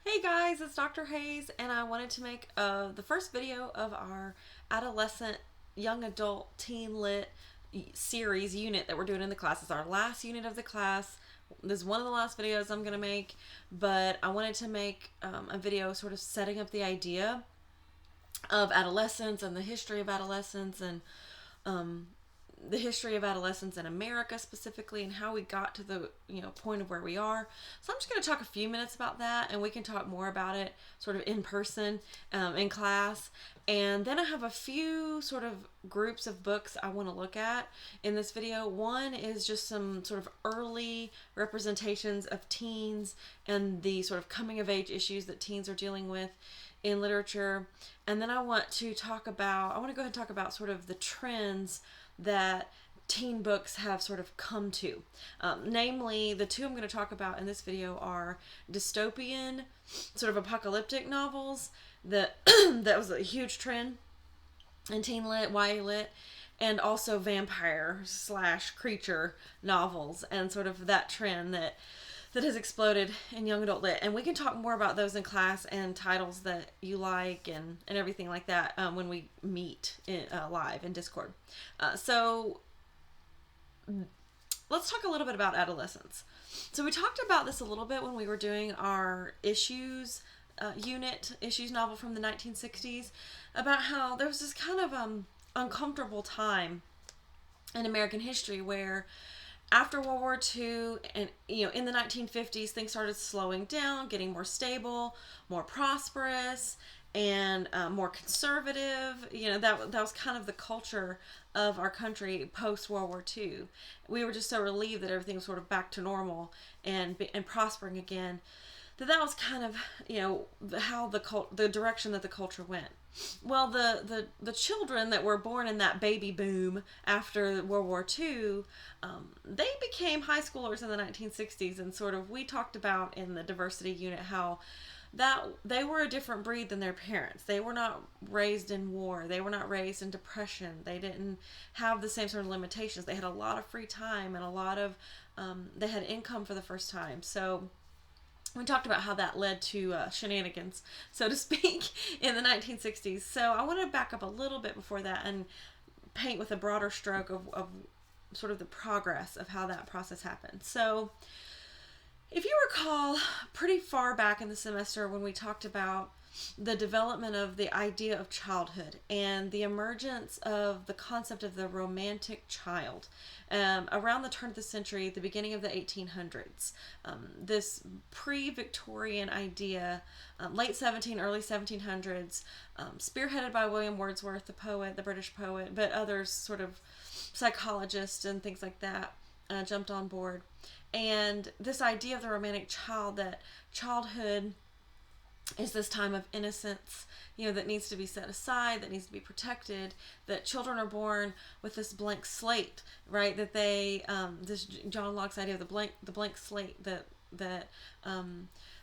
Hey guys, it's Dr. Hayes, and I wanted to make the first video of our adolescent, young adult, teen lit series unit that we're doing in the class. It's our last unit of the class. This is one of the last videos I'm going to make, but I wanted to make a video sort of setting up the idea of adolescence and the history of adolescence and um, the history of adolescence in America specifically and how we got to the point of where we are. So I'm just going to talk a few minutes about that, and we can talk more about it sort of in person in class. And then I have a few sort of groups of books I want to look at in this video. One is just some sort of early representations of teens and the sort of coming of age issues that teens are dealing with in literature. And then I want to go ahead and talk about sort of the trends that teen books have sort of come to. Namely, the two I'm going to talk about in this video are dystopian, sort of apocalyptic novels that that was a huge trend in teen lit, YA lit, and also vampire slash creature novels and sort of that trend that has exploded in young adult lit. And we can talk more about those in class and titles that you like and everything like that when we meet live in Discord. So let's talk a little bit about adolescence. So we talked about this a little bit when we were doing our issues issues novel from the 1960s, about how there was this kind of uncomfortable time in American history where after World War II and in the 1950s things started slowing down, getting more stable, more prosperous, and more conservative. That was kind of the culture of our country post World War II. We were just so relieved that everything was sort of back to normal and prospering again. That was kind of how the direction that the culture went. Well, the children that were born in that baby boom after World War II, they became high schoolers in the 1960s, and sort of we talked about in the diversity unit how that they were a different breed than their parents. They were not raised in war. They were not raised in depression. They didn't have the same sort of limitations. They had a lot of free time and a lot of they had income for the first time. So we talked about how that led to shenanigans, so to speak, in the 1960s. So I want to back up a little bit before that and paint with a broader stroke of sort of the progress of how that process happened. So if you recall, pretty far back in the semester when we talked about the development of the idea of childhood and the emergence of the concept of the romantic child around the turn of the century, the beginning of the 1800s. This pre-Victorian idea, late early 1700s, spearheaded by William Wordsworth, the poet, the British poet, but others sort of psychologists and things like that jumped on board. And this idea of the romantic child, that childhood is this time of innocence, that needs to be set aside, that needs to be protected, that children are born with this blank slate, right? That they, this John Locke's idea of the blank slate,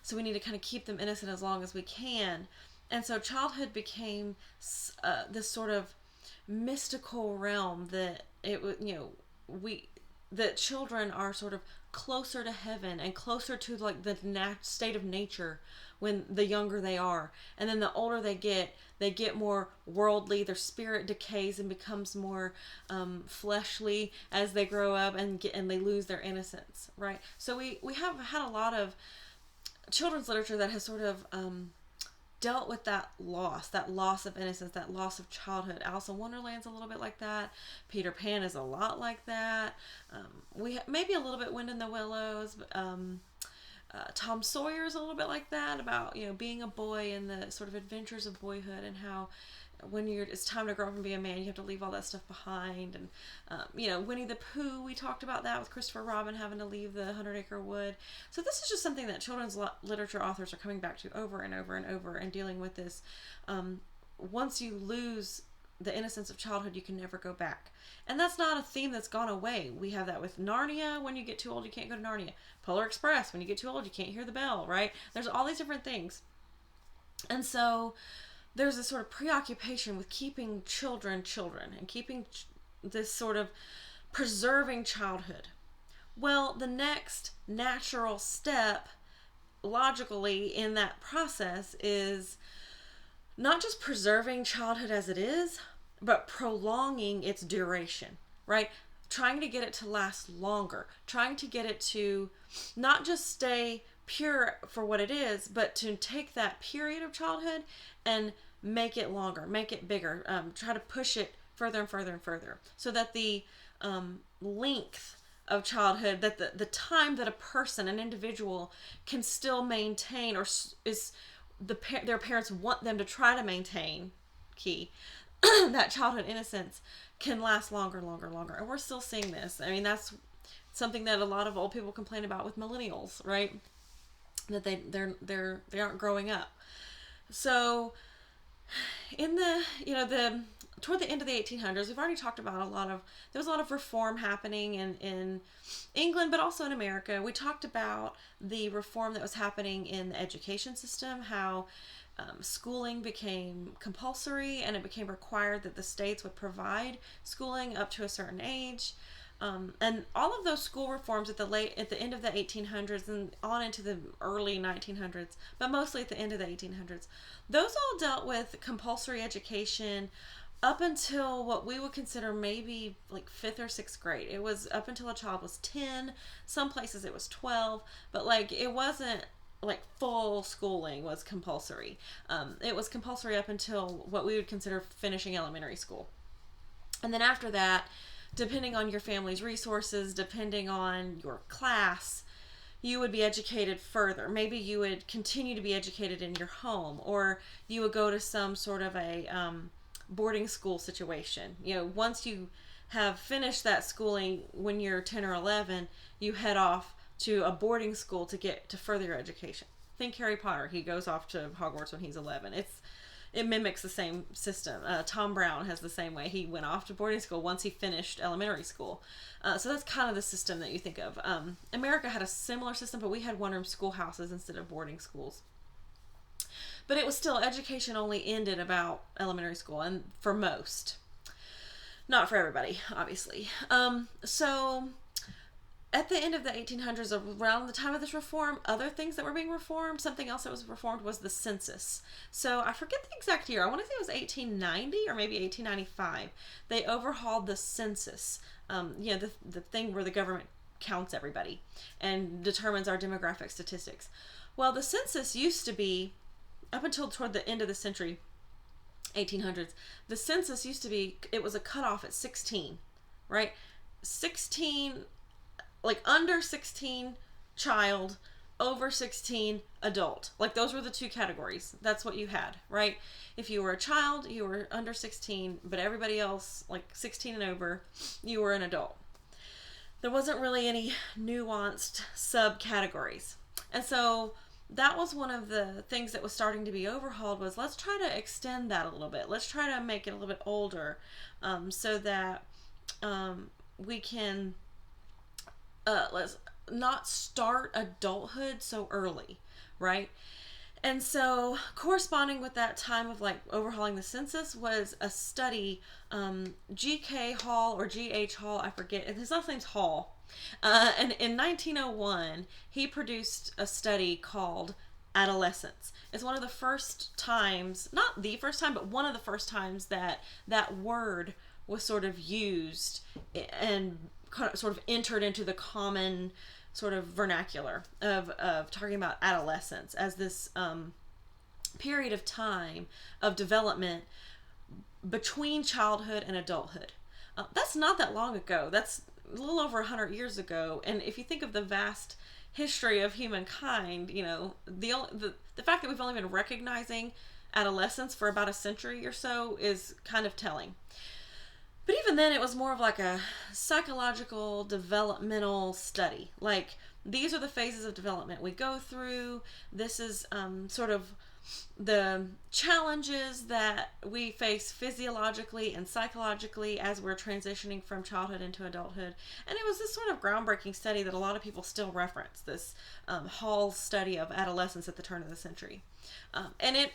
so we need to kind of keep them innocent as long as we can. And so childhood became this sort of mystical realm that that children are sort of closer to heaven and closer to like the state of nature when the younger they are, and then the older they get more worldly. Their spirit decays and becomes more fleshly as they grow up and they lose their innocence, right? So we have had a lot of children's literature that has sort of dealt with that loss of innocence, that loss of childhood. Alice in Wonderland's a little bit like that. Peter Pan is a lot like that. We maybe a little bit Wind in the Willows. Tom Sawyer's a little bit like that, about being a boy and the sort of adventures of boyhood, and how when it's time to grow up and be a man, you have to leave all that stuff behind. And Winnie the Pooh, we talked about that with Christopher Robin having to leave the 100-acre wood. So this is just something that children's literature authors are coming back to over and over and over, and dealing with this. Once you lose the innocence of childhood, you can never go back. And that's not a theme that's gone away. We have that with Narnia. When you get too old, you can't go to Narnia. Polar Express, when you get too old, you can't hear the bell, right? There's all these different things. And so there's this sort of preoccupation with keeping children and keeping this sort of preserving childhood. Well, the next natural step logically in that process is not just preserving childhood as it is, but prolonging its duration, right? Trying to get it to last longer, trying to get it to not just stay pure for what it is, but to take that period of childhood and make it longer, make it bigger, try to push it further and further and further, so that the length of childhood, that the time that a person, an individual, can still maintain, or is their parents want them to try to maintain, that childhood innocence, can last longer, longer, longer. And we're still seeing this. I mean, that's something that a lot of old people complain about with millennials, right? That they aren't growing up. So in the toward the end of the 1800s, we've already talked about there was a lot of reform happening in England, but also in America. We talked about the reform that was happening in the education system, how schooling became compulsory, and it became required that the states would provide schooling up to a certain age. And all of those school reforms at the end of the 1800s and on into the early 1900s, but mostly at the end of the 1800s, those all dealt with compulsory education up until what we would consider maybe like 5th or 6th grade. It was up until a child was 10. Some places it was 12, but like it wasn't like full schooling was compulsory. It was compulsory up until what we would consider finishing elementary school. And then after that, depending on your family's resources, depending on your class, you would be educated further. Maybe you would continue to be educated in your home, or you would go to some sort of a boarding school situation. Once you have finished that schooling when you're 10 or 11, you head off to a boarding school to further your education. Think Harry Potter. He goes off to Hogwarts when he's 11. It mimics the same system. Tom Brown has the same way. He went off to boarding school once he finished elementary school. So that's kind of the system that you think of. America had a similar system, but we had one-room schoolhouses instead of boarding schools. But it was still, education only ended about elementary school, and for most. Not for everybody, obviously. So at the end of the 1800s, around the time of this reform, other things that were being reformed, something else that was reformed was the census. So I forget the exact year. I want to say it was 1890 or maybe 1895. They overhauled the census, the thing where the government counts everybody and determines our demographic statistics. Well, the census used to be, up until toward the end of the century, 1800s, the census used to be, it was a cutoff at 16, right? 16, like under 16 child, over 16 adult. Like those were the two categories. That's what you had, right? If you were a child, you were under 16, but everybody else, like 16 and over, you were an adult. There wasn't really any nuanced subcategories. And so that was one of the things that was starting to be overhauled, was let's try to extend that a little bit. Let's try to make it a little bit older, so that we can let's not start adulthood so early, right? And so corresponding with that time of like overhauling the census was a study, G.K. Hall or G.H. Hall, I forget, his last name's Hall. And in 1901, he produced a study called Adolescence. It's one of the first times, not the first time, but one of the first times that that word was sort of used and sort of entered into the common sort of vernacular of talking about adolescence as this period of time of development between childhood and adulthood. That's not that long ago. That's a little over 100 years ago. And if you think of the vast history of humankind, the fact that we've only been recognizing adolescence for about a century or so is kind of telling. But even then, it was more of like a psychological, developmental study. Like, these are the phases of development we go through. This is sort of the challenges that we face physiologically and psychologically as we're transitioning from childhood into adulthood. And it was this sort of groundbreaking study that a lot of people still reference, this Hall study of adolescence at the turn of the century. And it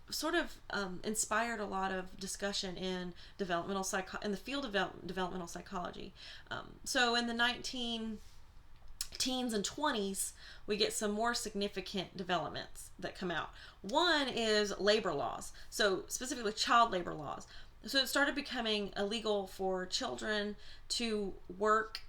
sort of inspired a lot of discussion in in the field of developmental psychology. So in the teens and 20s, we get some more significant developments that come out. One is labor laws, so specifically child labor laws. So it started becoming illegal for children to work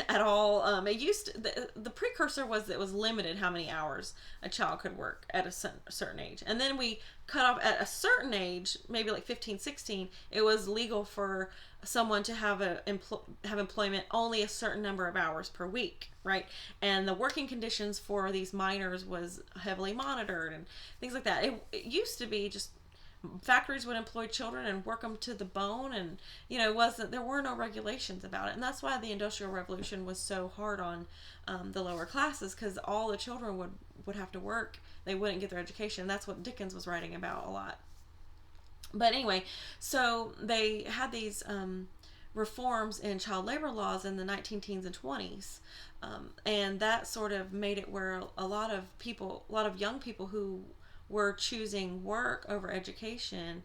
at all. It used to, the precursor was it was limited how many hours a child could work at a certain age. And then we cut off at a certain age, maybe like 15, 16, it was legal for someone to have have employment only a certain number of hours per week, right? And the working conditions for these minors was heavily monitored and things like that. It used to be just factories would employ children and work them to the bone, and there were no regulations about it. And that's why the Industrial Revolution was so hard on the lower classes, because all the children would have to work. They wouldn't get their education. That's what Dickens was writing about a lot. But anyway, so they had these reforms in child labor laws in the 19 teens and 20s, and that sort of made it where a lot of young people who were choosing work over education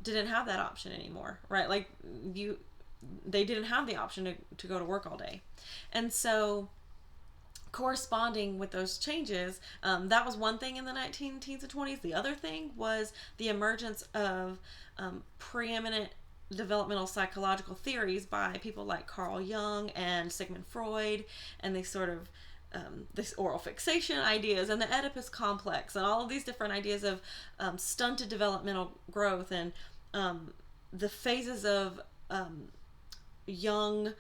didn't have that option anymore, right? Like they didn't have the option to go to work all day. And so corresponding with those changes, that was one thing in the 19 teens and 20s. The other thing was the emergence of preeminent developmental psychological theories by people like Carl Jung and Sigmund Freud, and they sort of this oral fixation ideas and the Oedipus complex and all of these different ideas of stunted developmental growth and the phases of young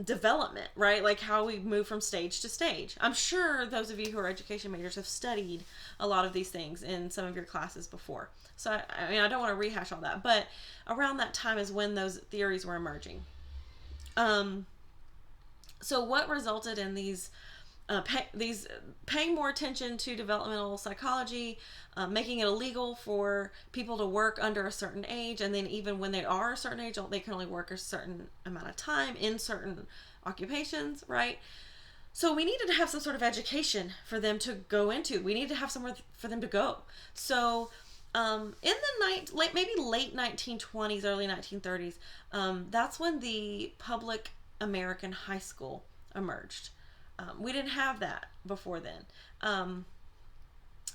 development, right? Like how we move from stage to stage. I'm sure those of you who are education majors have studied a lot of these things in some of your classes before. So I mean, I don't want to rehash all that, but around that time is when those theories were emerging. So what resulted in these paying more attention to developmental psychology, making it illegal for people to work under a certain age, and then even when they are a certain age, they can only work a certain amount of time in certain occupations, right? So we needed to have some sort of education for them to go into. We needed to have somewhere for them to go. So in the late 1920s, early 1930s, that's when the public American high school emerged. We didn't have that before then. And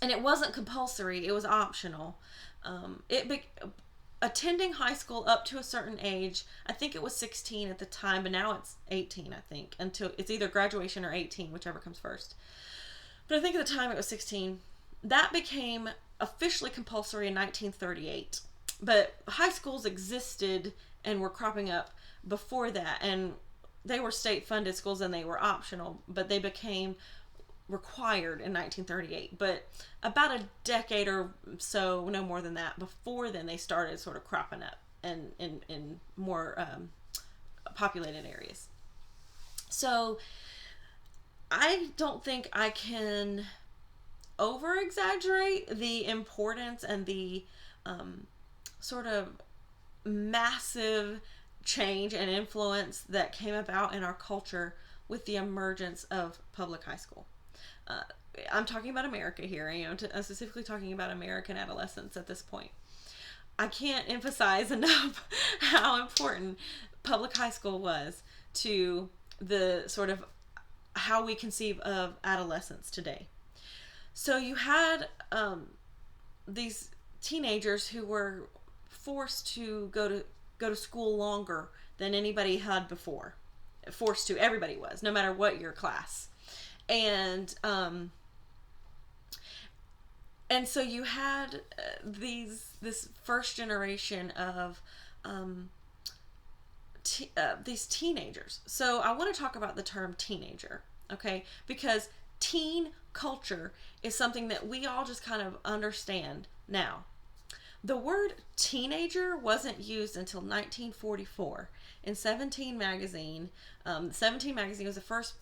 it wasn't compulsory, it was optional. Attending high school up to a certain age, I think it was 16 at the time, but now it's 18, I think, until it's either graduation or 18, whichever comes first. But I think at the time it was 16. That became officially compulsory in 1938. But high schools existed and were cropping up before that, and they were state-funded schools and they were optional, but they became required in 1938. But about a decade or so, no more than that, before then they started sort of cropping up and in more populated areas. So I don't think I can over-exaggerate the importance and the sort of massive change and influence that came about in our culture with the emergence of public high school. I'm talking about America here, I'm specifically talking about American adolescence at this point. I can't emphasize enough how important public high school was to the sort of how we conceive of adolescence today. So you had these teenagers who were forced to go to school longer than anybody had before. Forced to, everybody was, no matter what your class. And so you had this first generation of these teenagers. So I want to talk about the term teenager, okay? Because teen culture is something that we all just kind of understand now. The word teenager wasn't used until 1944 in 17 magazine. 17 magazine was the first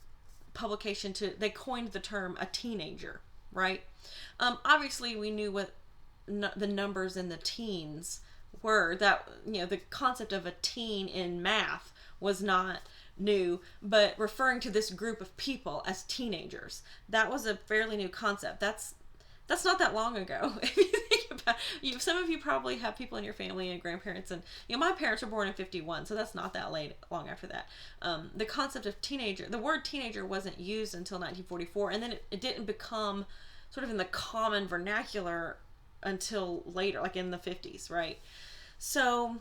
publication they coined the term a teenager, right? Obviously we knew what the numbers in the teens were. That, the concept of a teen in math was not new, but referring to this group of people as teenagers, that was a fairly new concept. That's that's not that long ago. If you think about you, some of you probably have people in your family and grandparents, and my parents were born in 51, so that's not that long after that. The concept of teenager, the word teenager wasn't used until 1944, and then it didn't become sort of in the common vernacular until later, like in the 50s, right? So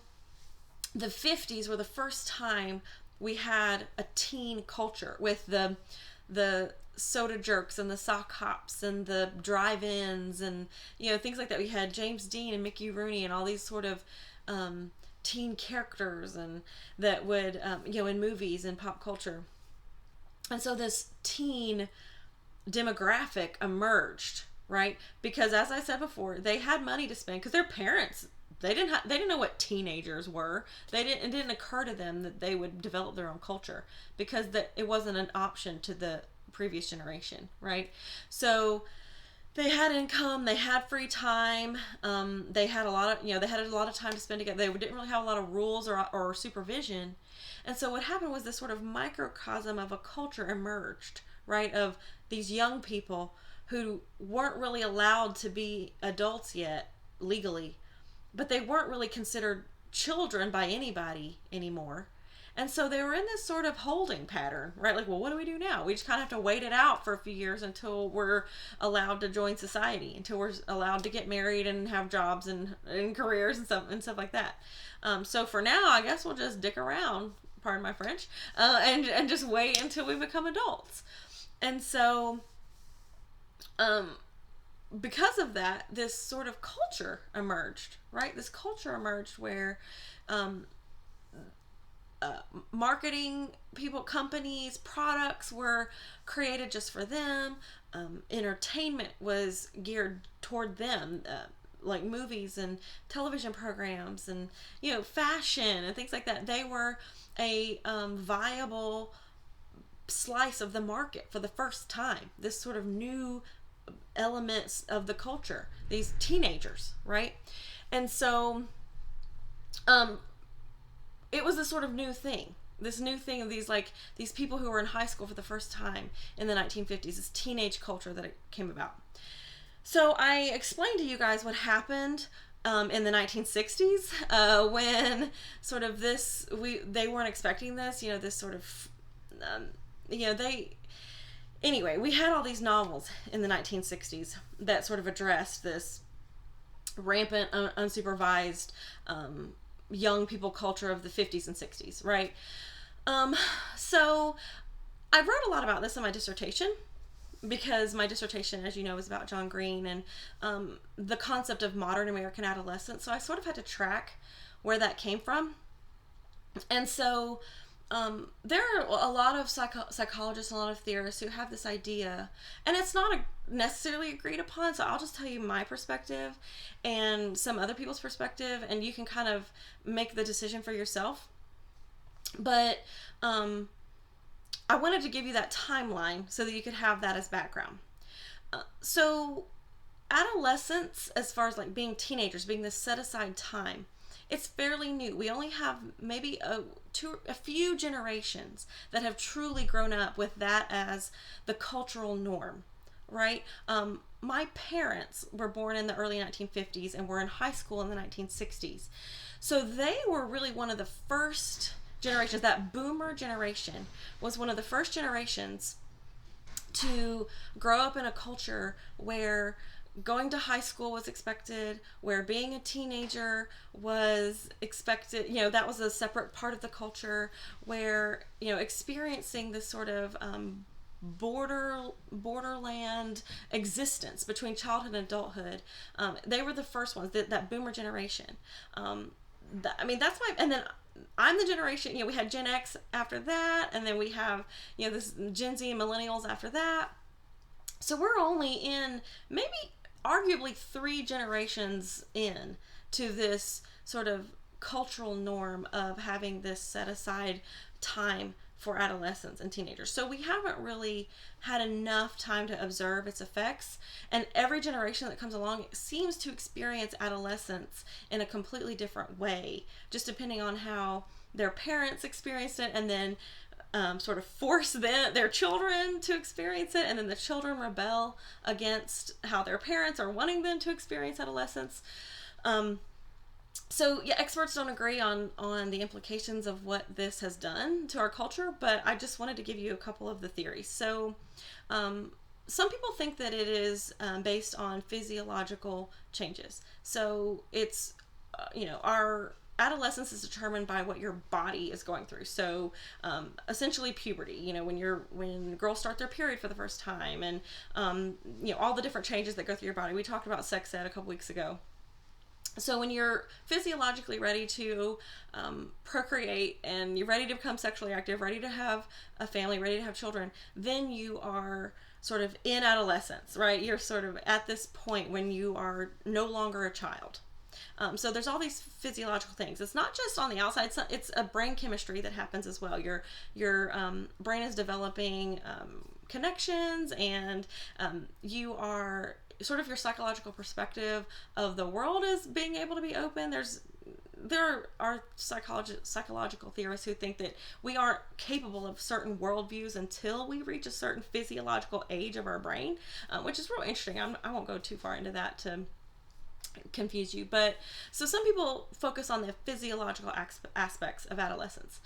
the 50s were the first time we had a teen culture with the soda jerks and the sock hops and the drive-ins and things like that. We had James Dean and Mickey Rooney and all these sort of teen characters and that would in movies and pop culture. And so this teen demographic emerged, right? Because as I said before, they had money to spend because their parents, they didn't know what teenagers were. It didn't occur to them that they would develop their own culture because it wasn't an option to the previous generation, right? So they had income, they had free time, they had a lot of time to spend together. They didn't really have a lot of rules or supervision. And so what happened was this sort of microcosm of a culture emerged, right? Of these young people who weren't really allowed to be adults yet legally, but they weren't really considered children by anybody anymore. And so they were in this sort of holding pattern, right? Like, well, what do we do now? We just kind of have to wait it out for a few years until we're allowed to join society, until we're allowed to get married and have jobs and careers and stuff like that. So for now, I guess we'll just dick around, pardon my French, and just wait until we become adults. And so, because of that, this sort of culture emerged, right? This culture emerged where marketing people, companies, products were created just for them. Entertainment was geared toward them, like movies and television programs and, fashion and things like that. They were a viable slice of the market for the first time. This sort of new elements of the culture, these teenagers, right? And so it was a sort of new thing, this new thing of these people who were in high school for the first time in the 1950s, this teenage culture that it came about. So I explained to you guys what happened in the 1960s when sort of they weren't expecting this, this sort of anyway, we had all these novels in the 1960s that sort of addressed this rampant, unsupervised young people culture of the 50s and 60s, right? So I wrote a lot about this in my dissertation because my dissertation, as you know, is about John Green and the concept of modern American adolescence. So I sort of had to track where that came from. And so there are a lot of psychologists and a lot of theorists who have this idea, and it's not necessarily agreed upon, so I'll just tell you my perspective and some other people's perspective, and you can kind of make the decision for yourself. But I wanted to give you that timeline so that you could have that as background. So adolescence, as far as like being teenagers, being this set-aside time, it's fairly new. We only have maybe a few generations that have truly grown up with that as the cultural norm, right? My parents were born in the early 1950s and were in high school in the 1960s. So they were really one of the first generations. That boomer generation was one of the first generations to grow up in a culture where going to high school was expected, where being a teenager was expected, that was a separate part of the culture, where, experiencing this sort of borderland existence between childhood and adulthood. They were the first ones, that boomer generation. That's my, and then I'm the generation, we had Gen X after that, and then we have, this Gen Z and millennials after that. So we're only in maybe arguably 3 generations in to this sort of cultural norm of having this set aside time for adolescents and teenagers. So we haven't really had enough time to observe its effects, and every generation that comes along seems to experience adolescence in a completely different way, just depending on how their parents experienced it, and then sort of force their children to experience it, and then the children rebel against how their parents are wanting them to experience adolescence. So yeah, experts don't agree on the implications of what this has done to our culture, but I just wanted to give you a couple of the theories. So some people think that it is based on physiological changes. So it's our adolescence is determined by what your body is going through. So essentially puberty, when girls start their period for the first time, and all the different changes that go through your body. We talked about sex ed a couple weeks ago. So when you're physiologically ready to procreate, and you're ready to become sexually active, ready to have a family, ready to have children, then you are sort of in adolescence, right? You're sort of at this point when you are no longer a child. So there's all these physiological things. It's not just on the outside. It's a brain chemistry that happens as well. Your brain is developing connections, and you are sort of, your psychological perspective of the world is being able to be open. There are psychological theorists who think that we aren't capable of certain worldviews until we reach a certain physiological age of our brain, which is real interesting. I won't go too far into that to confuse you, but so some people focus on the physiological aspects of adolescence.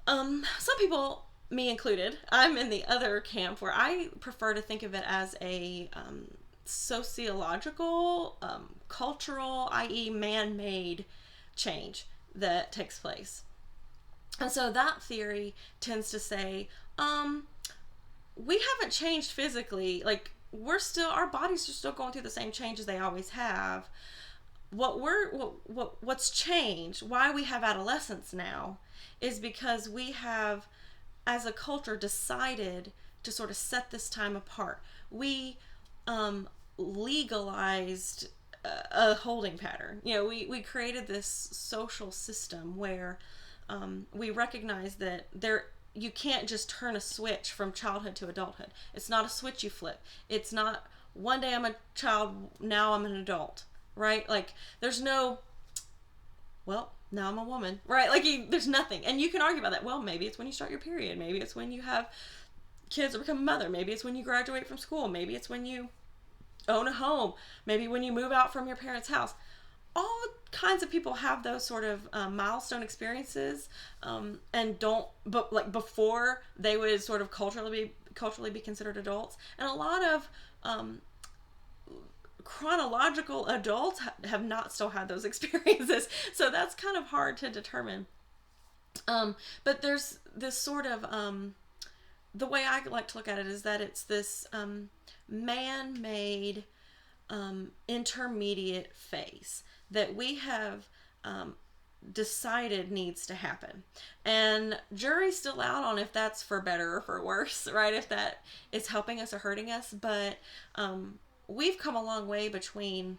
Some people, me included, I'm in the other camp where I prefer to think of it as a sociological, cultural, i.e. man-made change that takes place. And so that theory tends to say, we haven't changed physically. Like, our bodies are still going through the same changes they always have. What's changed, why we have adolescence now, is because we have, as a culture, decided to sort of set this time apart. We legalized a holding pattern. We created this social system where we recognize that you can't just turn a switch from childhood to adulthood. It's not a switch you flip. It's not one day I'm a child, now I'm an adult, right? Like, there's no, well, now I'm a woman, right? Like, there's nothing. And you can argue about that. Well, maybe it's when you start your period. Maybe it's when you have kids or become a mother. Maybe it's when you graduate from school. Maybe it's when you own a home. Maybe when you move out from your parents' house. All kinds of people have those sort of milestone experiences, and but like before they would sort of culturally be considered adults. And a lot of chronological adults have not still had those experiences. So that's kind of hard to determine. But there's this sort of, the way I like to look at it is that it's this man-made intermediate phase that we have decided needs to happen. And jury's still out on if that's for better or for worse, right? If that is helping us or hurting us. But we've come a long way between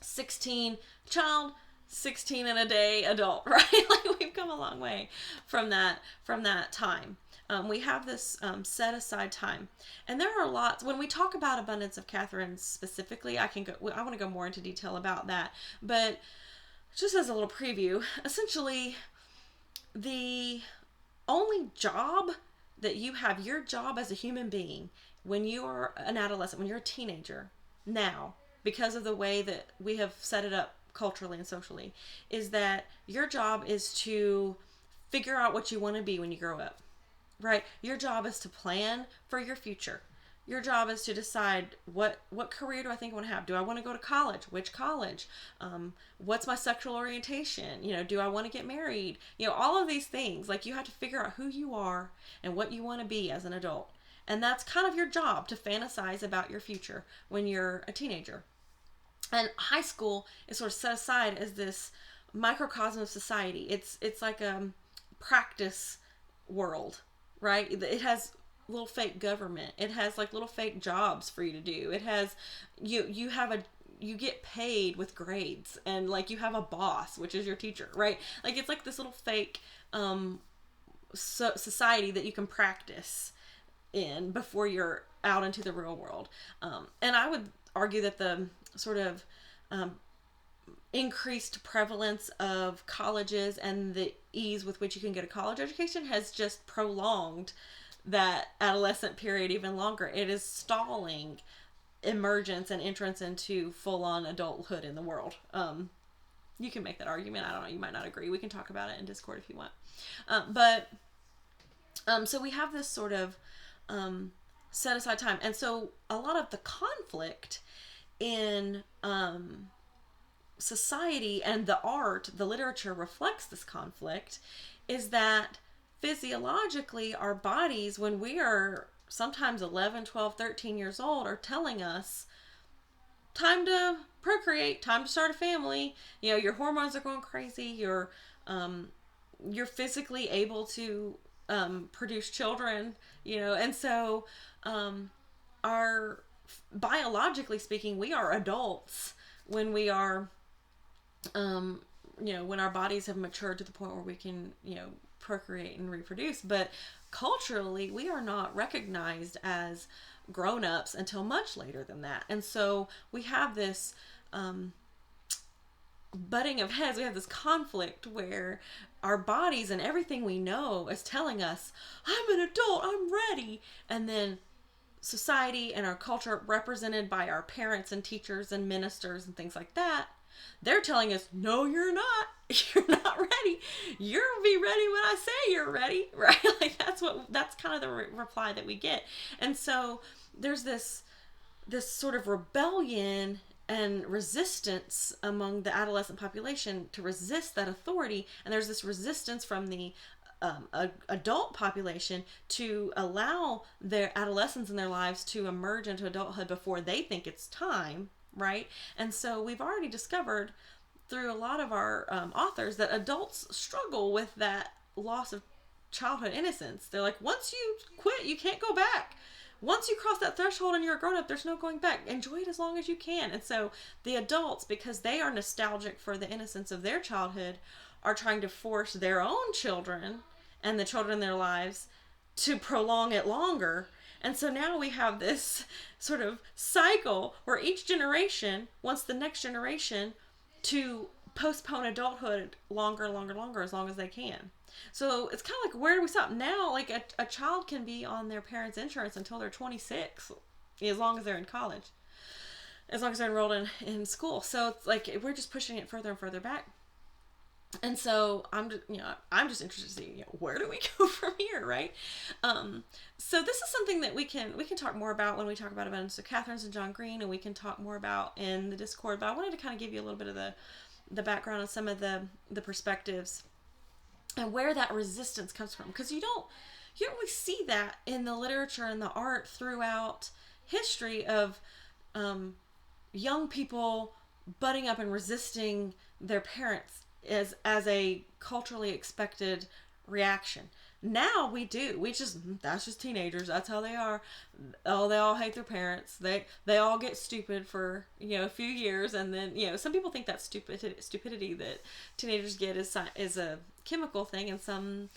16 child, 16 and a day adult, right? Like, we've come a long way from that time. We have this set aside time, and there are lots. When we talk about Abundance of Catherine specifically, I want to go more into detail about that, but just as a little preview, essentially, the only job that you have, your job as a human being, when you are an adolescent, when you're a teenager now, because of the way that we have set it up culturally and socially, is that your job is to figure out what you want to be when you grow up. Right? Your job is to plan for your future. Your job is to decide what career do I think I want to have? Do I want to go to college? Which college? What's my sexual orientation? Do I want to get married? All of these things. Like, you have to figure out who you are and what you want to be as an adult. And that's kind of your job, to fantasize about your future when you're a teenager. And high school is sort of set aside as this microcosm of society. It's like a practice world. Right? It has little fake government. It has like little fake jobs for you to do. It has, you get paid with grades, and like you have a boss, which is your teacher, right? Like, it's like this little fake society that you can practice in before you're out into the real world. And I would argue that the sort of increased prevalence of colleges and the ease with which you can get a college education has just prolonged that adolescent period even longer. It is stalling emergence and entrance into full-on adulthood in the world. You can make that argument. I don't know. You might not agree. We can talk about it in Discord if you want. So we have this sort of set aside time. And so a lot of the conflict in society and the art, the literature reflects this conflict, is that physiologically our bodies, when we are sometimes 11, 12, 13 years old, are telling us time to procreate, time to start a family. Your hormones are going crazy. You're physically able to produce children, and so our biologically speaking, we are adults when we are when our bodies have matured to the point where we can procreate and reproduce. But culturally, we are not recognized as grown-ups until much later than that. And so we have this butting of heads. We have this conflict where our bodies and everything we know is telling us, I'm an adult, I'm ready. And then society and our culture, represented by our parents and teachers and ministers and things like that, they're telling us, no, you're not. You're not ready. You'll be ready when I say you're ready, right? Like that's kind of the reply that we get. And so there's this sort of rebellion and resistance among the adolescent population to resist that authority. And there's this resistance from the adult population to allow their adolescents in their lives to emerge into adulthood before they think it's time, right? And so we've already discovered through a lot of our authors that adults struggle with that loss of childhood innocence. They're like, once you quit, you can't go back. Once you cross that threshold and you're a grown-up, there's no going back. Enjoy it as long as you can. And so the adults, because they are nostalgic for the innocence of their childhood, are trying to force their own children and the children in their lives to prolong it longer. And so now we have this sort of cycle where each generation wants the next generation to postpone adulthood longer, as long as they can. So it's kind of like, where do we stop? Now, like a child can be on their parents' insurance until they're 26, as long as they're in college, as long as they're enrolled in school. So it's like, we're just pushing it further and further back. And so I'm just interested to see, where do we go from here, right? So this is something that we can talk more about when we talk about events of Catherine's and John Green, and we can talk more about in the Discord. But I wanted to kind of give you a little bit of the background on some of the perspectives and where that resistance comes from, because you don't really see that in the literature and the art throughout history of young people butting up and resisting their parents as a culturally expected reaction. Now we do. That's just teenagers. That's how they are. Oh, they all hate their parents. They all get stupid for, a few years. And then, some people think that stupidity that teenagers get is a chemical thing. And some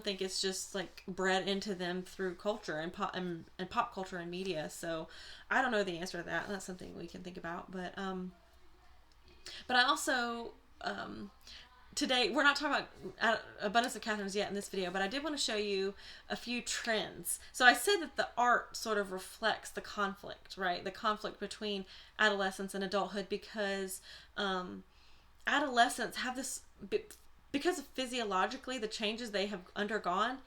think it's just like bred into them through culture and pop culture and media. So I don't know the answer to that. That's something we can think about. But I also, today, we're not talking about Abundance of Catherines yet in this video, but I did want to show you a few trends. So I said that the art sort of reflects the conflict, right? The conflict between adolescence and adulthood, because adolescents have this, because of physiologically the changes they have undergone,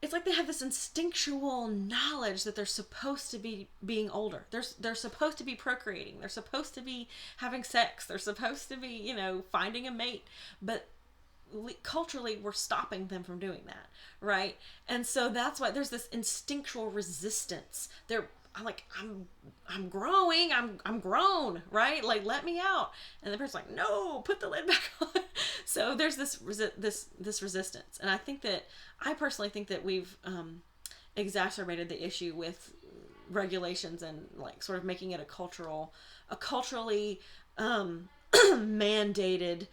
it's like they have this instinctual knowledge that they're supposed to be being older. They're supposed to be procreating. They're supposed to be having sex. They're supposed to be, finding a mate. But culturally, we're stopping them from doing that, right? And so that's why there's this instinctual resistance. I'm like, I'm growing, I'm grown, right? Like, let me out. And the person's like, no, put the lid back on. So there's this resistance. And I personally think that we've exacerbated the issue with regulations and like sort of making it a culturally mandated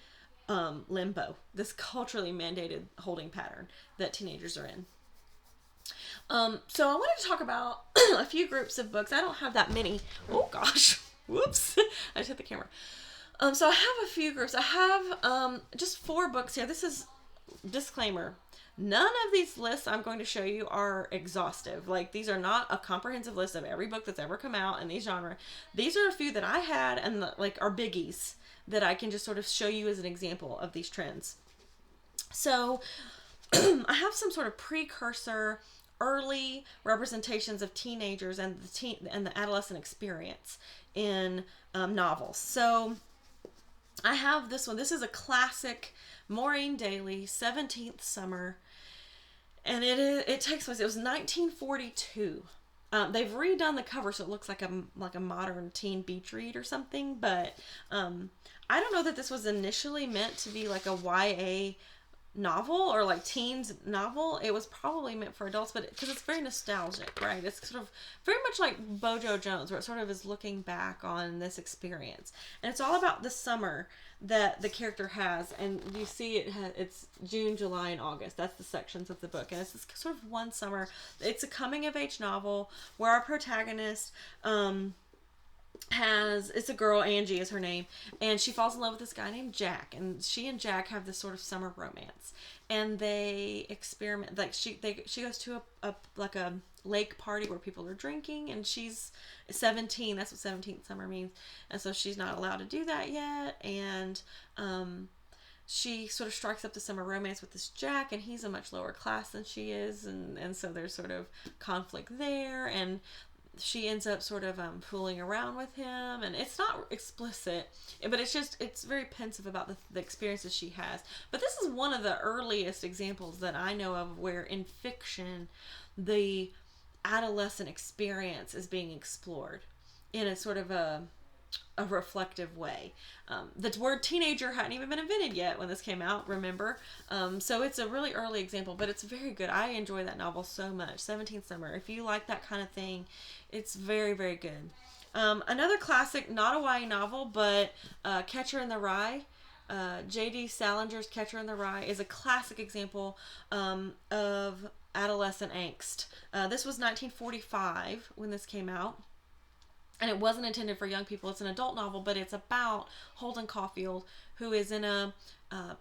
limbo, this culturally mandated holding pattern that teenagers are in. So I wanted to talk about a few groups of books. I don't have that many. Oh gosh. Whoops. I just hit the camera. So I have a few groups. I have just 4 books here. This is disclaimer. None of these lists I'm going to show you are exhaustive. Like, these are not a comprehensive list of every book that's ever come out in these genre. These are a few that I had and like are biggies that I can just sort of show you as an example of these trends. So I have some sort of precursor early representations of teenagers and the adolescent experience in novels. So I have this one. This is a classic, Maureen Daly, 17th Summer, and it takes place. It was 1942. They've redone the cover so it looks like a modern teen beach read or something, but I don't know that this was initially meant to be like a YA novel or like teens novel. It was probably meant for adults, but because it's very nostalgic, right? It's sort of very much like Bojo Jones, where it sort of is looking back on this experience, and it's all about the summer that the character has. And you see it's June, July, and August. That's the sections of the book, and it's this sort of one summer. It's a coming of age novel where our protagonist it's a girl, Angie is her name, and she falls in love with this guy named Jack, and she and Jack have this sort of summer romance, and they experiment. Like she goes to a lake party where people are drinking, and she's 17. That's what 17th summer means, and so she's not allowed to do that yet. And she sort of strikes up the summer romance with this Jack, and he's a much lower class than she is, and so there's sort of conflict there, and she ends up sort of fooling around with him, and it's not explicit, but it's very pensive about the experiences she has. But this is one of the earliest examples that I know of where in fiction the adolescent experience is being explored in a sort of a reflective way. The word teenager hadn't even been invented yet when this came out, remember? So it's a really early example, but it's very good. I enjoy that novel so much. 17th Summer. If you like that kind of thing, it's very, very good. Another classic, not a YA novel, but Catcher in the Rye. J.D. Salinger's Catcher in the Rye is a classic example of adolescent angst. This was 1945 when this came out. And it wasn't intended for young people. It's an adult novel, but it's about Holden Caulfield, who is in a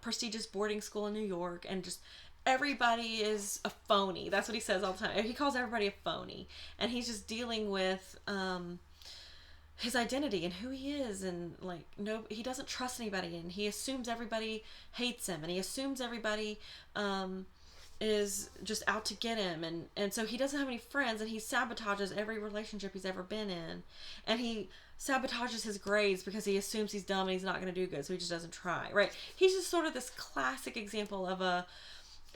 prestigious boarding school in New York, and just everybody is a phony. That's what he says all the time. He calls everybody a phony, and he's just dealing with his identity and who he is, and like he doesn't trust anybody, and he assumes everybody hates him, and he assumes everybody is just out to get him, and so he doesn't have any friends, and he sabotages every relationship he's ever been in, and he sabotages his grades because he assumes he's dumb and he's not going to do good, so he just doesn't try, right? He's just sort of this classic example of a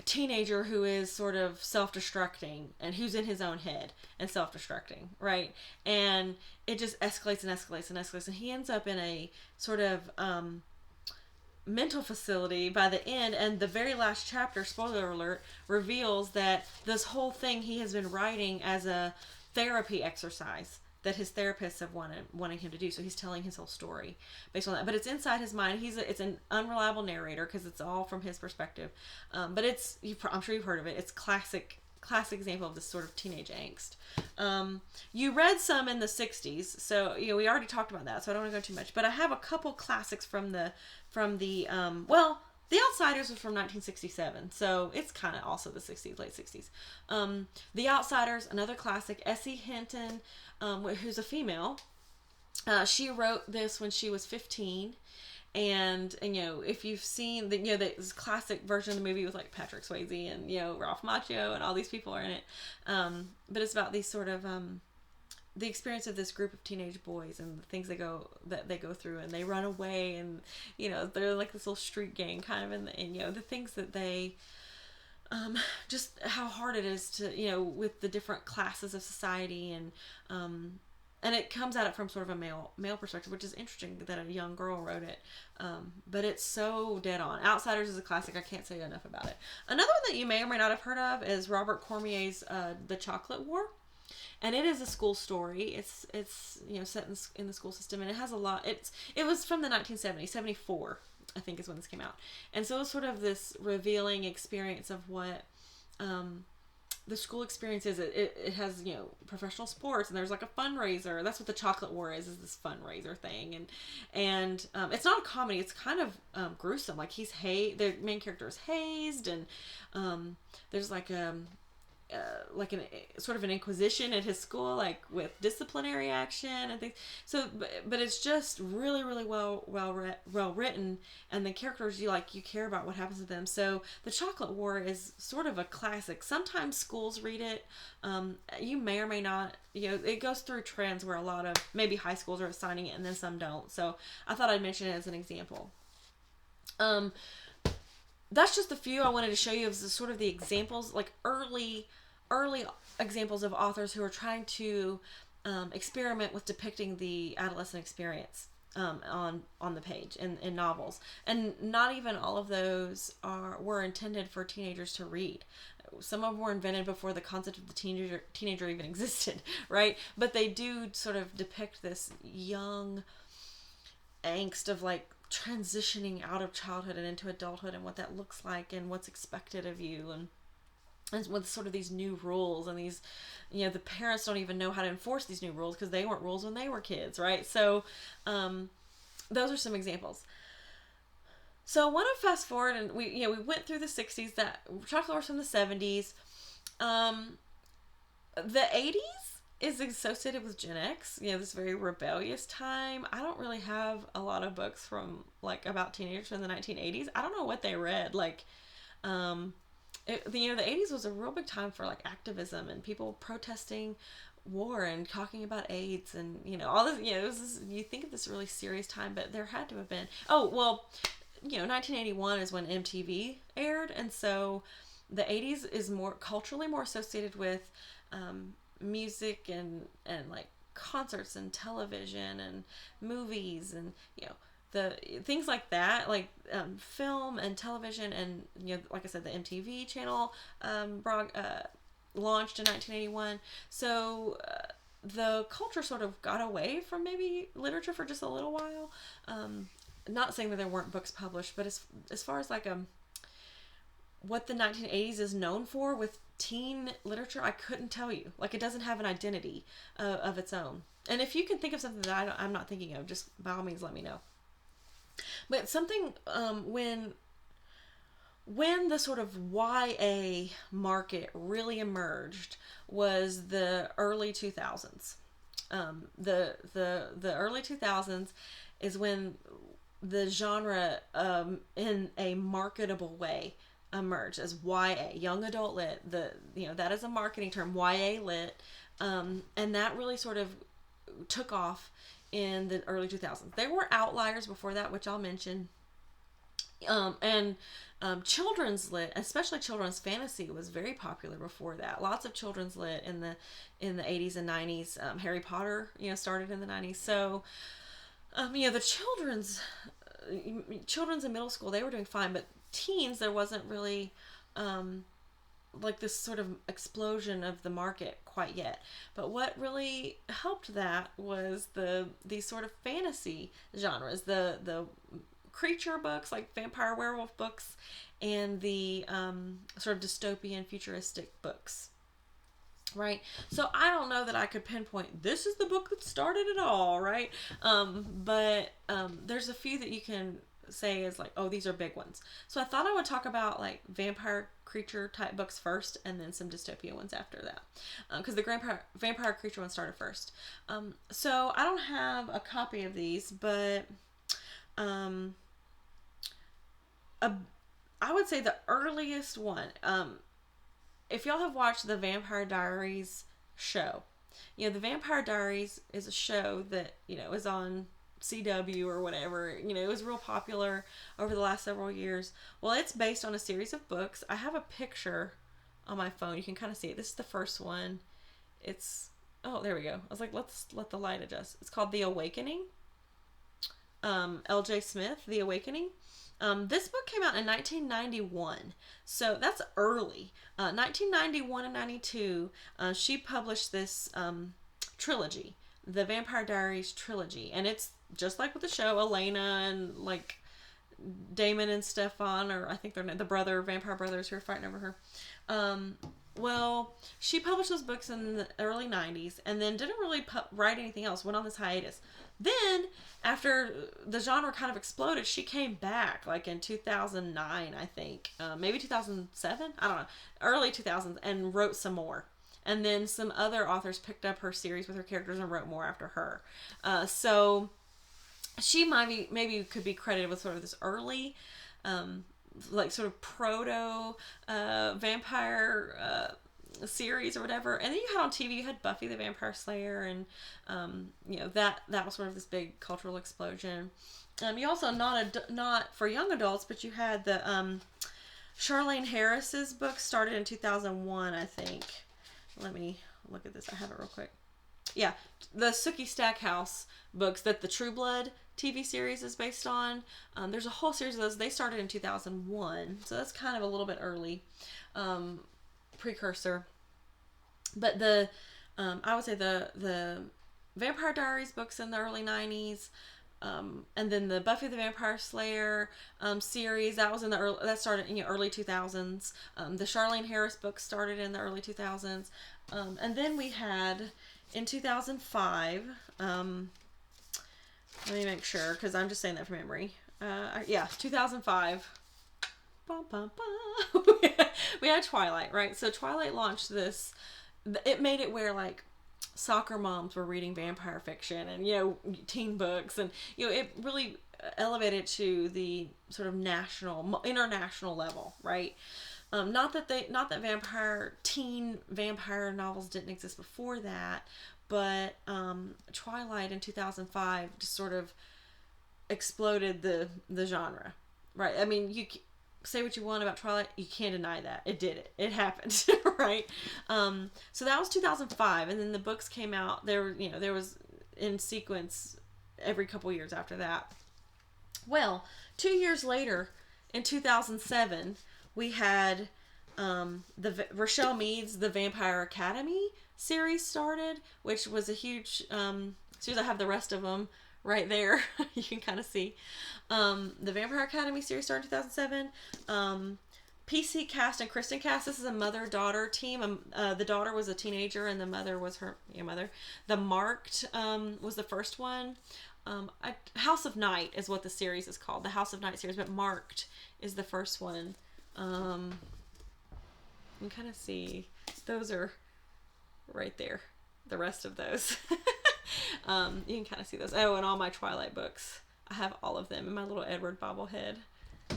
teenager who is sort of self-destructing and who's in his own head and self-destructing, right? And it just escalates and escalates and escalates, and he ends up in a sort of mental facility by the end, and the very last chapter, spoiler alert, reveals that this whole thing he has been writing as a therapy exercise that his therapists have wanting him to do. So he's telling his whole story based on that, but it's inside his mind. It's an unreliable narrator because it's all from his perspective, but I'm sure you've heard of it. It's classic example of this sort of teenage angst. You read some in the 60s, so we already talked about that, so I don't want to go too much, but I have a couple classics from the The Outsiders was from 1967, so it's kind of also the 60s, late 60s. The Outsiders, another classic. Essie Hinton, who's a female, she wrote this when she was 15. And if you've seen this classic version of the movie with like Patrick Swayze and Ralph Macchio and all these people are in it, but it's about these sort of the experience of this group of teenage boys and the things they go through, and they run away, and they're like this little street gang kind of, and the things that they just how hard it is to with the different classes of society, and it comes at it from sort of a male perspective, which is interesting that a young girl wrote it. But it's so dead on. Outsiders is a classic. I can't say enough about it. Another one that you may or may not have heard of is Robert Cormier's The Chocolate War. And it is a school story. It's set in the school system, and it has a lot. It was from the 1970s, 74, I think is when this came out. And so it was sort of this revealing experience of what the school experience is it has, you know, professional sports, and there's like a fundraiser. That's what the chocolate war is this fundraiser thing. And it's not a comedy. It's kind of gruesome. Like the main character is hazed, and there's like an sort of an inquisition at his school, like with disciplinary action and things. So, but it's just really, really well written, and the characters you care about what happens to them. So, The Chocolate War is sort of a classic. Sometimes schools read it. You may or may not. You know, it goes through trends where a lot of maybe high schools are assigning it, and then some don't. So, I thought I'd mention it as an example. That's just a few I wanted to show you of sort of the examples, like early examples of authors who are trying to experiment with depicting the adolescent experience on the page in novels. And not even all of those were intended for teenagers to read. Some of them were invented before the concept of the teenager even existed, right? But they do sort of depict this young angst of like transitioning out of childhood and into adulthood, and what that looks like, and what's expected of you, and with sort of these new rules, and these, you know, the parents don't even know how to enforce these new rules because they weren't rules when they were kids, right? So those are some examples. So I want to fast forward, and we went through the 60s, that Chocolate Wars from the 70s. The 80s is associated with Gen X, you know, this very rebellious time. I don't really have a lot of books from like about teenagers in the 1980s. I don't know what they read. Like, the 80s was a real big time for like activism and people protesting war and talking about AIDS and, you know, all this, you know, it was this, you think of this really serious time, but there had to have been, 1981 is when MTV aired. And so the 80s is culturally more associated with, music and like concerts and television and movies and, you know, the things like that, like film and television, and, you know, like I said, the MTV channel launched in 1981. So the culture sort of got away from maybe literature for just a little while. Not saying that there weren't books published, but as far as like what the 1980s is known for with teen literature, I couldn't tell you. Like, it doesn't have an identity of its own. And if you can think of something that I'm not thinking of, just by all means let me know. But something when the sort of YA market really emerged was the early 2000s. The early 2000s is when the genre in a marketable way emerged as YA, young adult lit. That is a marketing term, YA lit, and that really sort of took off in the early 2000s. There were outliers before that, which I'll mention. And children's lit, especially children's fantasy, was very popular before that. Lots of children's lit in the 80s and 90s. Harry Potter, started in the 90s. So, the children's in middle school, they were doing fine, but teens, there wasn't really like this sort of explosion of the market quite yet. But what really helped that was these sort of fantasy genres, the creature books like vampire werewolf books, and the sort of dystopian futuristic books, right? So I don't know that I could pinpoint this is the book that started it all, right? But there's a few that you can say is like, oh, these are big ones. So I thought I would talk about like vampire creature type books first, and then some dystopia ones after that, because the vampire creature one started first. So I don't have a copy of these, but I would say the earliest one, if y'all have watched the Vampire Diaries show, the Vampire Diaries is a show that, is on CW or whatever. It was real popular over the last several years. Well, it's based on a series of books. I have a picture on my phone. You can kind of see it. This is the first one. Oh, there we go. I was like, let's let the light adjust. It's called The Awakening. L.J. Smith, The Awakening. This book came out in 1991, so that's early. 1991 and 92, she published this trilogy, the Vampire Diaries trilogy, and it's just like with the show, Elena and like Damon and Stefan, or I think they're the vampire brothers who are fighting over her. Well, she published those books in the early 90s and then didn't really write anything else, went on this hiatus. Then, after the genre kind of exploded, she came back like in 2009, I think. Maybe 2007? I don't know. Early 2000s, and wrote some more. And then some other authors picked up her series with her characters and wrote more after her. So she maybe could be credited with sort of this early like sort of proto vampire series or whatever. And then you had on TV, you had Buffy the Vampire Slayer, and that was sort of this big cultural explosion. You also, not for young adults, but you had the Charlaine Harris's book started in 2001, I think. Let me look at this. I have it real quick. Yeah, the Sookie Stackhouse books that the True Blood TV series is based on. There's a whole series of those. They started in 2001, so that's kind of a little bit early precursor. But I would say the Vampire Diaries books in the early 90s, and then the Buffy the Vampire Slayer series that started in the early 2000s. The Charlaine Harris books started in the early 2000s, and then we had in 2005. Let me make sure, because I'm just saying that from memory. 2005. Bum, bum, bum. We had Twilight, right? So Twilight launched this. It made it where like soccer moms were reading vampire fiction and teen books, and it really elevated to the sort of international level, right? Not that teen vampire novels didn't exist before that, but Twilight in 2005 just sort of exploded the genre, right? I mean, you say what you want about Twilight, you can't deny that it did it. It happened, right? So that was 2005, and then the books came out. There was in sequence every couple years after that. Well, 2 years later, in 2007, we had Rochelle Mead's The Vampire Academy series started, which was a huge series. I have the rest of them right there. You can kind of see. The Vampire Academy series started in 2007. PC Cast and Kristen Cast. This is a mother-daughter team. The daughter was a teenager and the mother was her mother. The Marked was the first one. House of Night is what the series is called. The House of Night series, but Marked is the first one. You can kind of see. Those are right there. The rest of those. You can kind of see those. Oh, and all my Twilight books. I have all of them in my little Edward bobblehead.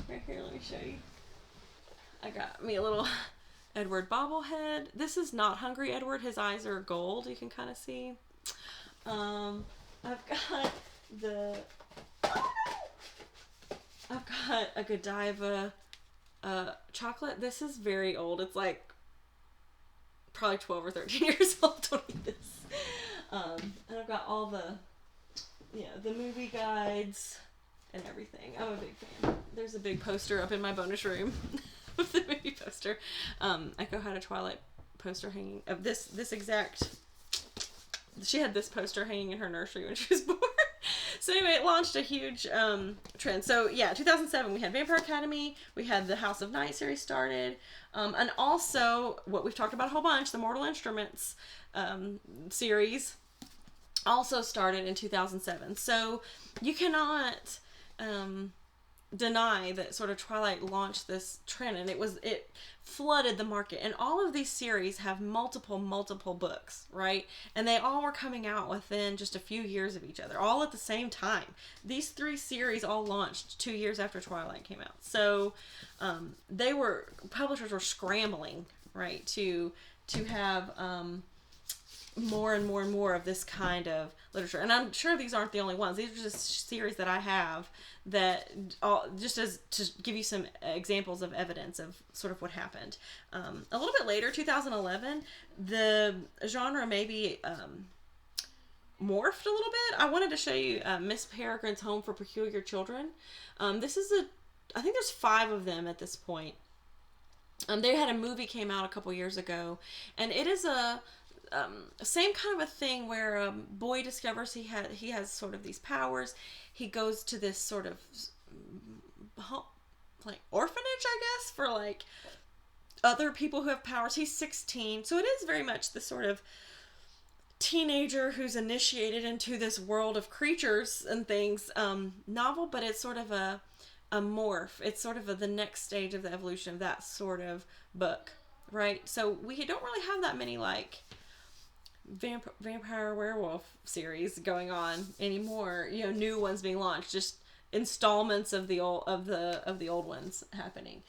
Right here, let me show you. I got me a little Edward bobblehead. This is not Hungry Edward. His eyes are gold. You can kind of see. I've got a Godiva chocolate. This is very old. It's like probably 12 or 13 years old. Don't eat this. And I've got all the movie guides and everything. I'm a big fan. There's a big poster up in my bonus room of the movie poster. Echo had a Twilight poster hanging of this exact. She had this poster hanging in her nursery when she was born. So anyway, it launched a huge trend. So yeah, 2007 we had Vampire Academy, we had the House of Night series started, and also what we've talked about a whole bunch, the Mortal Instruments series also started in 2007. So you cannot deny that sort of Twilight launched this trend, and it flooded the market. And all of these series have multiple books, right? And they all were coming out within just a few years of each other, all at the same time. These 3 series all launched 2 years after Twilight came out. So publishers were scrambling, right, to have more and more and more of this kind of literature. And I'm sure these aren't the only ones. These are just series that I have that just as to give you some examples of evidence of sort of what happened. A little bit later, 2011, the genre maybe morphed a little bit. I wanted to show you Miss Peregrine's Home for Peculiar Children. This is I think there's 5 of them at this point. They had a movie came out a couple years ago, and it is a same kind of a thing where a boy discovers he has sort of these powers. He goes to this sort of like orphanage, I guess, for like other people who have powers. He's 16, so it is very much the sort of teenager who's initiated into this world of creatures and things novel, but it's sort of a morph. It's sort of the next stage of the evolution of that sort of book, right? So we don't really have that many like vampire werewolf series going on anymore. You know, new ones being launched, just installments of the old ones happening.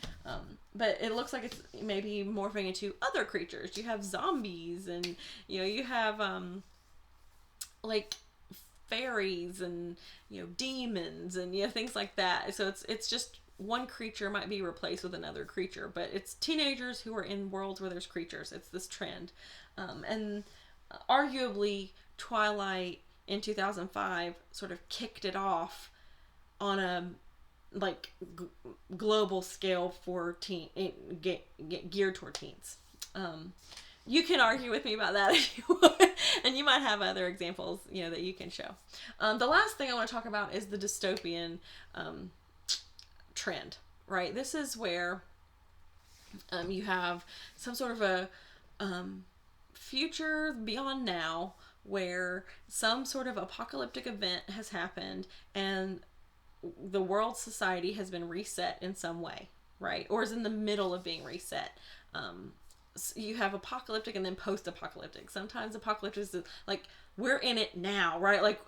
But it looks like it's maybe morphing into other creatures. You have zombies, and you have like fairies, and demons, and things like that. So it's just one creature might be replaced with another creature, but it's teenagers who are in worlds where there's creatures. It's this trend, and arguably Twilight in 2005 sort of kicked it off on a like global scale for geared toward teens. You can argue with me about that if you want, and you might have other examples that you can show. The last thing I want to talk about is the dystopian trend, right? This is where you have some sort of a future beyond now where some sort of apocalyptic event has happened and the world society has been reset in some way, right? Or is in the middle of being reset. So you have apocalyptic and then post-apocalyptic. Sometimes apocalyptic is like we're in it now, right? Like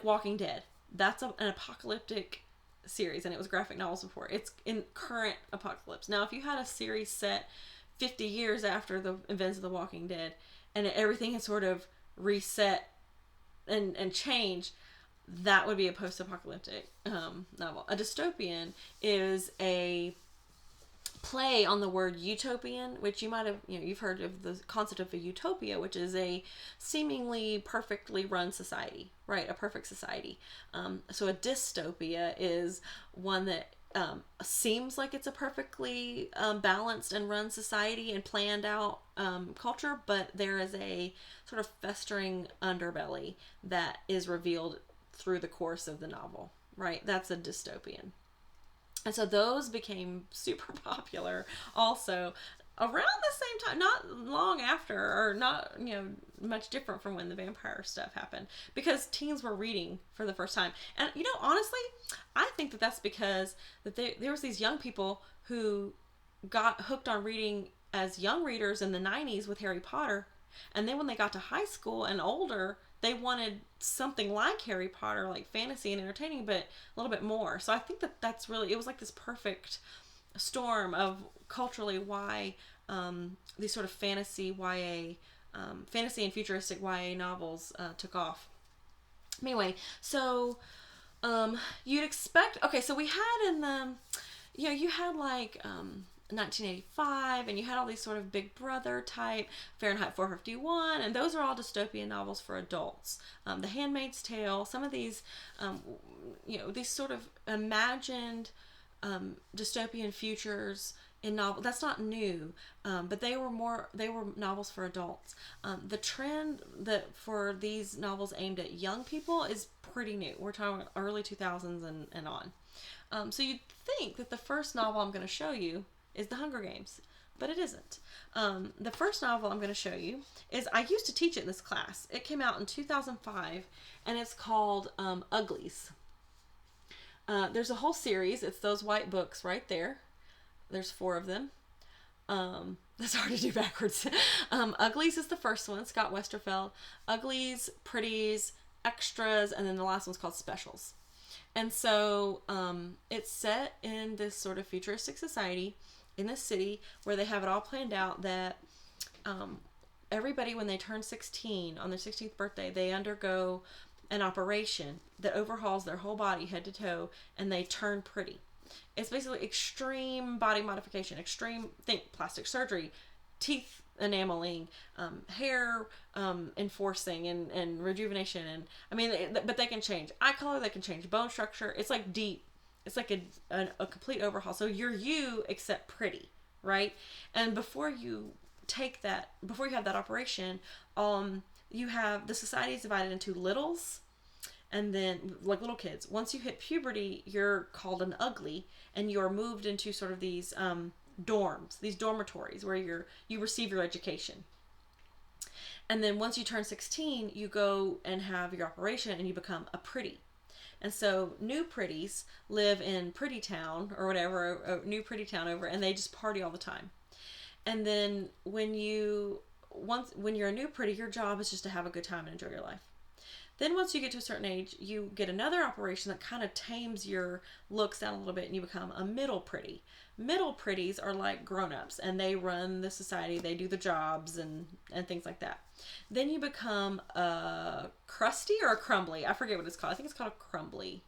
Walking Dead. That's an apocalyptic series, and it was graphic novels before. It's in current apocalypse. Now, if you had a series set 50 years after the events of The Walking Dead, and everything has sort of reset and changed, that would be a post-apocalyptic novel. A dystopian is a play on the word utopian, which you might have, you've heard of the concept of a utopia, which is a seemingly perfectly run society, right? A perfect society. So a dystopia is one that seems like it's a perfectly balanced and run society and planned out culture, but there is a sort of festering underbelly that is revealed through the course of the novel, right? That's a dystopian. And so those became super popular also around the same time, not long after, or not, much different from when the vampire stuff happened, because teens were reading for the first time. And, honestly, I think that that's because there was these young people who got hooked on reading as young readers in the 90s with Harry Potter. And then when they got to high school and older, they wanted something like Harry Potter, like fantasy and entertaining, but a little bit more. So I think that that's really, it was like this perfect storm of culturally why these sort of fantasy and futuristic YA novels took off. Anyway, so you'd expect, okay, so we had in the, you had like 1985, and you had all these sort of Big Brother type, Fahrenheit 451, and those are all dystopian novels for adults. The Handmaid's Tale, some of these, these sort of imagined dystopian futures in novel. That's not new, but they were novels for adults. The trend that for these novels aimed at young people is pretty new. We're talking early 2000s and on. So you'd think that the first novel I'm going to show you is The Hunger Games, but it isn't. The first novel I'm going to show you is, I used to teach it in this class. It came out in 2005, and it's called Uglies. There's a whole series. It's those white books right there. There's 4 of them. That's hard to do backwards. Uglies is the first one, Scott Westerfeld. Uglies, Pretties, Extras, and then the last one's called Specials. And so it's set in this sort of futuristic society in this city where they have it all planned out that everybody, when they turn 16 on their 16th birthday, they undergo an operation that overhauls their whole body head to toe, and they turn pretty. It's basically extreme body modification, extreme, think plastic surgery, teeth enameling, hair enforcing, and rejuvenation, and I mean, but they can change eye color, they can change bone structure. It's like deep. It's like a complete overhaul. So you're you except pretty, right? And before you have that operation, you have, the society is divided into littles, and then like little kids. Once you hit puberty, you're called an ugly, and you're moved into sort of these dorms, these dormitories where you receive your education. And then once you turn 16, you go and have your operation and you become a pretty. And so new pretties live in Pretty Town or whatever, a new Pretty Town over, and they just party all the time. And then when you're a new pretty, your job is just to have a good time and enjoy your life. Then once you get to a certain age, you get another operation that kind of tames your looks down a little bit and you become a middle pretty. Middle pretties are like grown-ups and they run the society, they do the jobs and things like that. Then you become a crusty or a crumbly. I forget what it's called. I think it's called a crumbly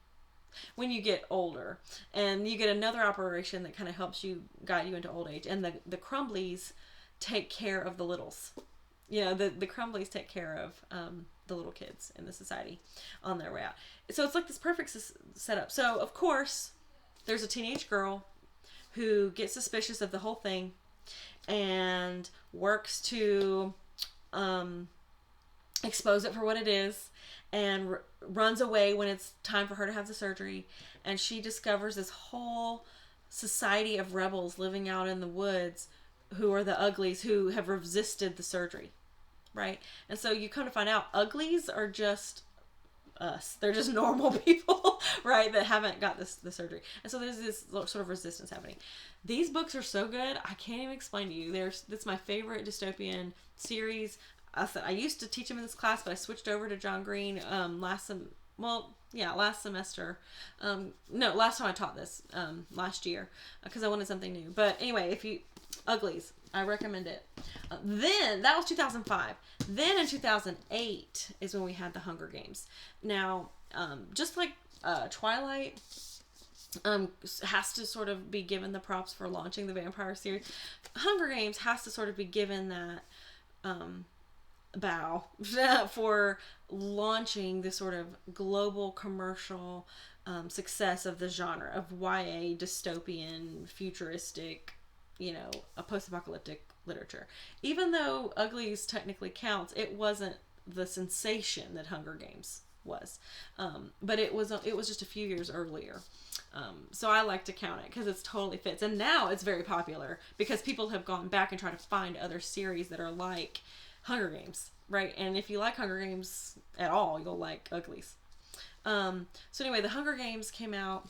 when you get older. And you get another operation that kind of helps you guide you into old age. And the crumblies take care of the littles. You know, the crumblies take care of the little kids in the society on their way out. So it's like this perfect setup. So, of course, there's a teenage girl who gets suspicious of the whole thing and works to expose it for what it is and runs away when it's time for her to have the surgery. And she discovers this whole society of rebels living out in the woods who are the uglies who have resisted the surgery. Right? And so you come to find out uglies are just us. They're just normal people, right? That haven't got the surgery. And so there's this sort of resistance happening. These books are so good. I can't even explain to you. That's my favorite dystopian series. I used to teach them in this class, but I switched over to John Green last semester. No, last time I taught this last year because I wanted something new. But anyway, Uglies, I recommend it. Then, that was 2005. Then in 2008 is when we had the Hunger Games. Now, just like Twilight has to sort of be given the props for launching the vampire series, Hunger Games has to sort of be given that bow for launching this sort of global commercial success of the genre of YA dystopian futuristic, a post-apocalyptic literature. Even though Uglies technically counts, it wasn't the sensation that Hunger Games was. But it was just a few years earlier. So I like to count it because it totally fits. And now it's very popular because people have gone back and tried to find other series that are like Hunger Games, right? And if you like Hunger Games at all, you'll like Uglies. So anyway, the Hunger Games came out.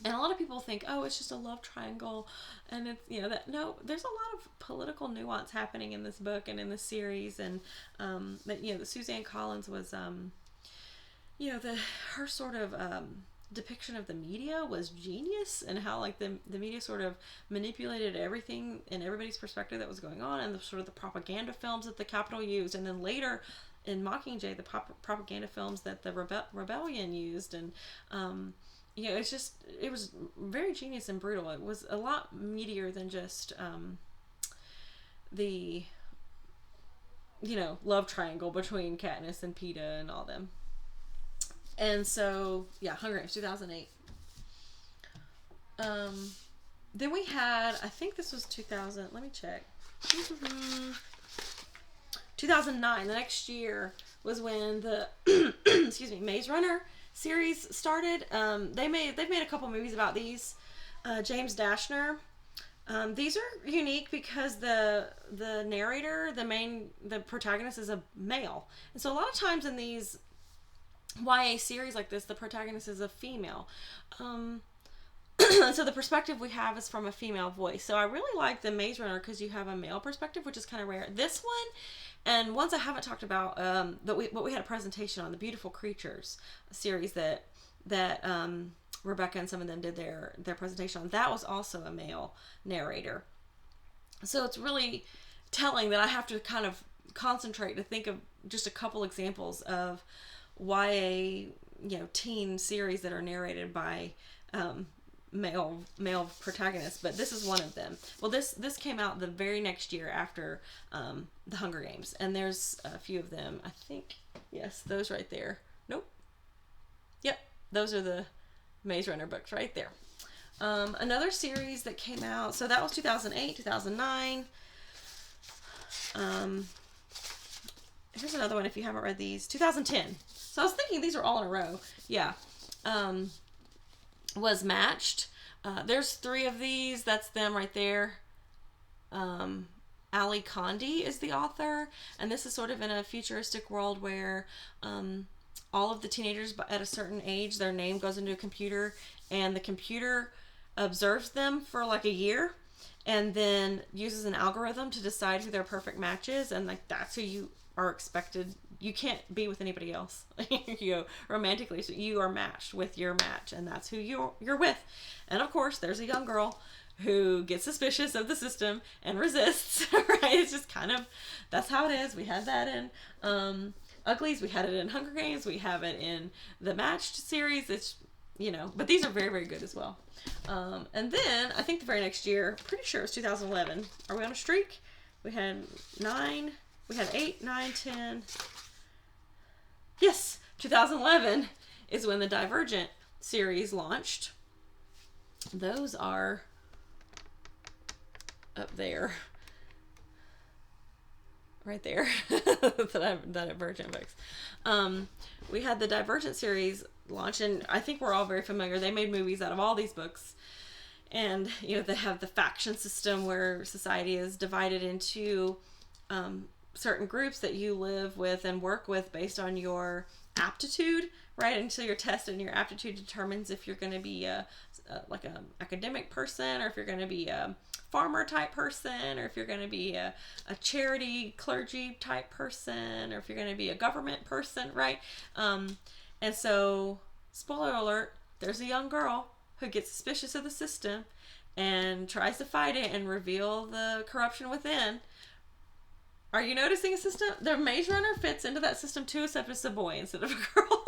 And a lot of people think, oh, it's just a love triangle. And it's, no, there's a lot of political nuance happening in this book and in this series. And, that Suzanne Collins was, her sort of depiction of the media was genius and how, like, the media sort of manipulated everything in everybody's perspective that was going on and the sort of the propaganda films that the Capitol used. And then later in Mockingjay, the propaganda films that the rebellion used. And, it was very genius and brutal. It was a lot meatier than just the love triangle between Katniss and Peeta and all them. And so, Hunger Games, 2008. Then we had, I think this was 2000, let me check. 2009, the next year, was when the, Maze Runner series started. They've made a couple movies about these. James Dashner. These are unique because the narrator, the protagonist is a male. And so a lot of times in these YA series like this, the protagonist is a female. So the perspective we have is from a female voice. So I really like the Maze Runner because you have a male perspective, which is kind of rare. This one, and ones I haven't talked about, but we had a presentation on the Beautiful Creatures series that Rebecca and some of them did their presentation on. That was also a male narrator. So it's really telling that I have to kind of concentrate to think of just a couple examples of YA, teen series that are narrated by male protagonists, but this is one of them. Well, this came out the very next year after the Hunger Games, and there's a few of them. I think, yes, those right there. Nope. Yep, those are the Maze Runner books right there. Another series that came out, so that was 2008, 2009. Here's another one if you haven't read these. 2010. So I was thinking these are all in a row. Yeah. Was Matched. There's 3 of these. That's them right there. Ali Condi is the author, and this is sort of in a futuristic world where all of the teenagers at a certain age, their name goes into a computer, and the computer observes them for like a year, and then uses an algorithm to decide who their perfect match is, and like that's who you are expected. You can't be with anybody else, romantically. So you are matched with your match, and that's who you're with. And of course, there's a young girl who gets suspicious of the system and resists. Right? It's just kind of, that's how it is. We had that in Uglies. We had it in Hunger Games. We have it in the Matched series. It's, but these are very, very good as well. And then I think the very next year, pretty sure it was 2011. Are we on a streak? We had 8, 9, 10. Yes, 2011 is when the Divergent series launched. Those are up there. Right there. the Divergent books. We had the Divergent series launch, and I think we're all very familiar. They made movies out of all these books. And, they have the faction system where society is divided into certain groups that you live with and work with based on your aptitude, right? Until you're tested, and your aptitude determines if you're going to be like an academic person, or if you're going to be a farmer type person, or if you're going to be a charity clergy type person, or if you're going to be a government person, right? And so, spoiler alert, there's a young girl who gets suspicious of the system and tries to fight it and reveal the corruption within. Are you noticing a system? The Maze Runner fits into that system too, except it's a boy instead of a girl.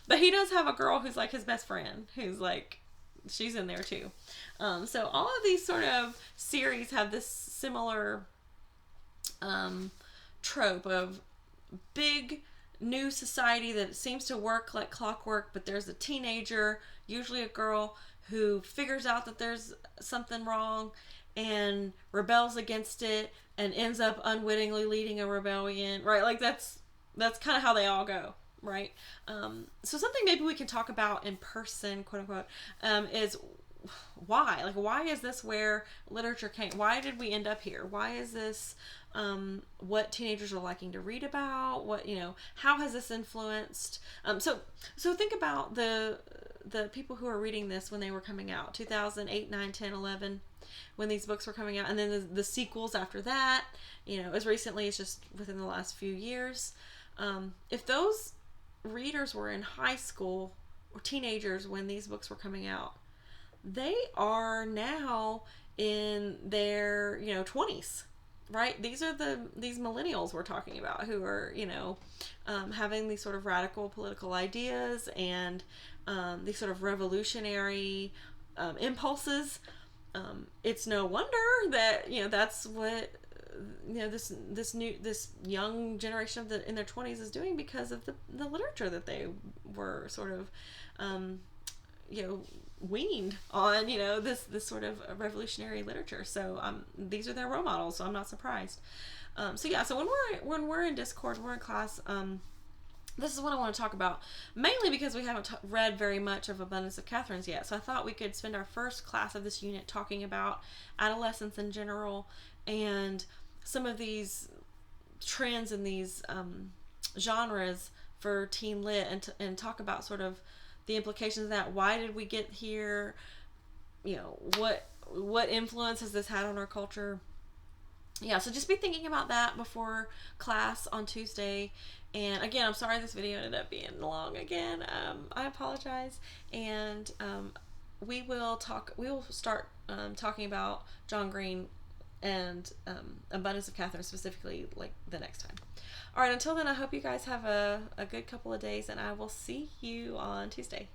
But he does have a girl who's like his best friend, who's like, she's in there too. So all of these sort of series have this similar trope of big new society that seems to work like clockwork, but there's a teenager, usually a girl, who figures out that there's something wrong and rebels against it and ends up unwittingly leading a rebellion, right? Like that's kind of how they all go, right? So something maybe we can talk about in person, quote unquote, is why? Like, why is this where literature came? Why did we end up here? Why is this what teenagers are liking to read about? What, how has this influenced? So think about the people who are reading this when they were coming out, 2008, 9, 10, 11, when these books were coming out, and then the sequels after that, as recently as just within the last few years. If those readers were in high school or teenagers when these books were coming out, they are now in their 20s, right? These are these millennials we're talking about who are having these sort of radical political ideas and these sort of revolutionary impulses. It's no wonder that that's what this young generation in their 20s is doing, because of the literature that they were sort of weaned on, this sort of revolutionary literature. So these are their role models, so I'm not surprised. So when we're in Discord, we're in class, this is what I want to talk about, mainly because we haven't read very much of Abundance of Catherines yet. So I thought we could spend our first class of this unit talking about adolescence in general and some of these trends in these genres for teen lit, and talk about sort of the implications of that. Why did we get here? What influence has this had on our culture? Yeah, so just be thinking about that before class on Tuesday. And again, I'm sorry this video ended up being long again. I apologize. And we will start talking about John Green and Abundance of Catherine specifically, like, the next time. All right, until then, I hope you guys have a good couple of days, and I will see you on Tuesday.